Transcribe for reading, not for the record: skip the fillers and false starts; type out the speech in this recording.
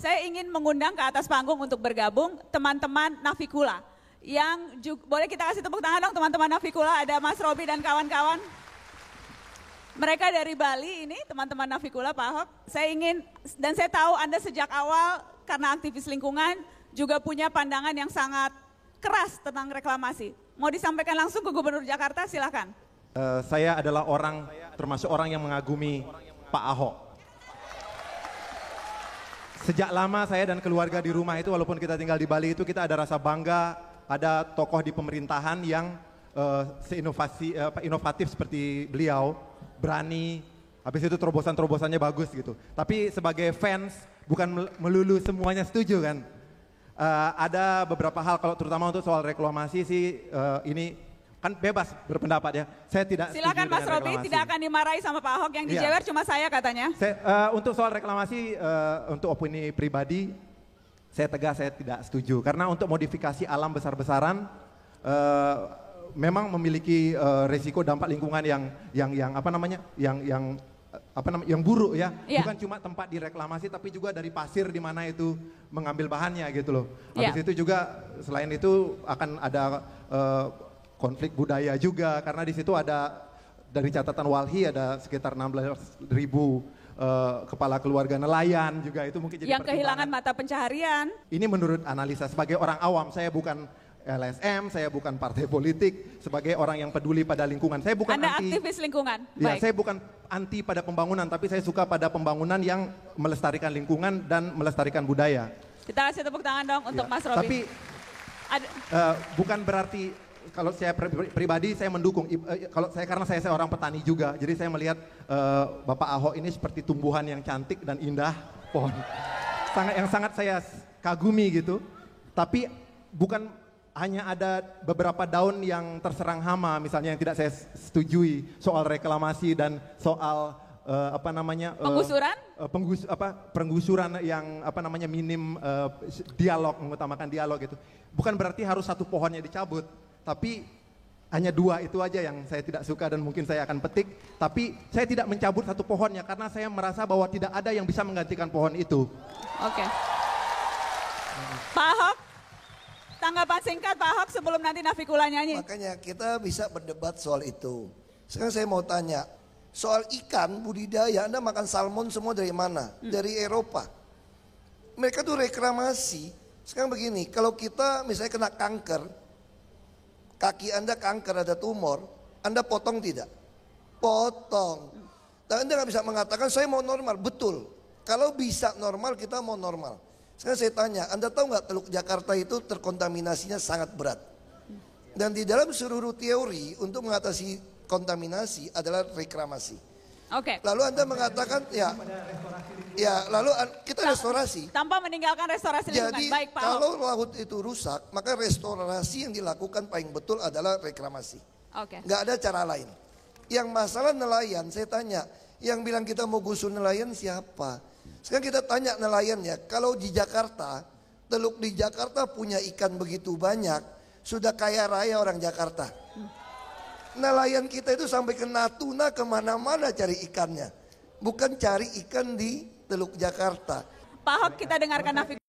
saya ingin mengundang ke atas panggung untuk bergabung teman-teman Navikula. Yang juga, boleh kita kasih tepuk tangan dong teman-teman Navikula, ada Mas Robi dan kawan-kawan. Mereka dari Bali ini, teman-teman Navikula, Pak Ahok. Saya ingin, dan saya tahu Anda sejak awal karena aktivis lingkungan juga punya pandangan yang sangat keras tentang reklamasi. Mau disampaikan langsung ke Gubernur Jakarta, silakan. Saya adalah termasuk orang yang mengagumi Pak Ahok. Sejak lama saya dan keluarga di rumah itu, walaupun kita tinggal di Bali itu, kita ada rasa bangga, ada tokoh di pemerintahan yang inovatif seperti beliau, berani, habis itu terobosan-terobosannya bagus gitu. Tapi sebagai fans, bukan melulu semuanya setuju kan. Ada beberapa hal, kalau terutama untuk soal reklamasi sih, ini kan bebas berpendapat ya. Saya tidak silakan Mas Robi, tidak akan dimarahi sama Pak Ahok, yang dijewer cuma saya katanya. Untuk soal reklamasi, untuk opini pribadi, saya tegas saya tidak setuju. Karena untuk modifikasi alam besar-besaran, memang memiliki resiko dampak lingkungan yang buruk ya. Bukan cuma tempat direklamasi, tapi juga dari pasir di mana itu mengambil bahannya gitu loh. Habis itu juga selain itu akan ada konflik budaya juga, karena di situ ada, dari catatan Walhi ada sekitar 16.000 kepala keluarga nelayan juga, itu mungkin jadi yang kehilangan mata pencaharian. Ini menurut analisa sebagai orang awam, saya bukan LSM, saya bukan partai politik, sebagai orang yang peduli pada lingkungan. Saya bukan Anda aktivis lingkungan. Ya, saya bukan anti pada pembangunan, tapi saya suka pada pembangunan yang melestarikan lingkungan dan melestarikan budaya. Kita kasih tepuk tangan dong untuk Mas Robi. Tapi bukan berarti, kalau saya pribadi saya mendukung, karena saya seorang petani juga, jadi saya melihat Bapak Ahok ini seperti tumbuhan yang cantik dan indah, pohon yang sangat saya kagumi gitu. Tapi bukan hanya ada beberapa daun yang terserang hama, misalnya yang tidak saya setujui soal reklamasi dan soal penggusuran yang minim dialog, mengutamakan dialog gitu. Bukan berarti harus satu pohonnya dicabut. Tapi hanya 2 itu aja yang saya tidak suka dan mungkin saya akan petik. Tapi saya tidak mencabut satu pohonnya karena saya merasa bahwa tidak ada yang bisa menggantikan pohon itu. Oke. Pak Ahok, tanggapan singkat Pak Ahok sebelum nanti Navikula nyanyi. Makanya kita bisa berdebat soal itu. Sekarang saya mau tanya, soal ikan budidaya, Anda makan salmon semua dari mana? Dari Eropa. Mereka tuh reklamasi. Sekarang begini, kalau kita misalnya kena kanker, kaki Anda kanker, ada tumor, Anda potong tidak? Potong. Dan Anda nggak bisa mengatakan saya mau normal. Betul. Kalau bisa normal, kita mau normal. Sekarang saya tanya, Anda tahu nggak Teluk Jakarta itu terkontaminasinya sangat berat. Dan di dalam seluruh teori untuk mengatasi kontaminasi adalah reklamasi. Oke. Lalu Anda mengatakan lalu kita restorasi. Tanpa meninggalkan restorasi lingkungan. Jadi baik, Pak kalau laut itu rusak, maka restorasi yang dilakukan paling betul adalah reklamasi. Oke. Nggak ada cara lain. Yang masalah nelayan, saya tanya, yang bilang kita mau gusur nelayan siapa? Sekarang kita tanya nelayan ya, kalau di Jakarta, teluk di Jakarta punya ikan begitu banyak, sudah kaya raya orang Jakarta. Nelayan kita itu sampai ke Natuna, kemana-mana cari ikannya. Bukan cari ikan di Teluk Jakarta. Pak Ahok, kita dengarkan Navikula.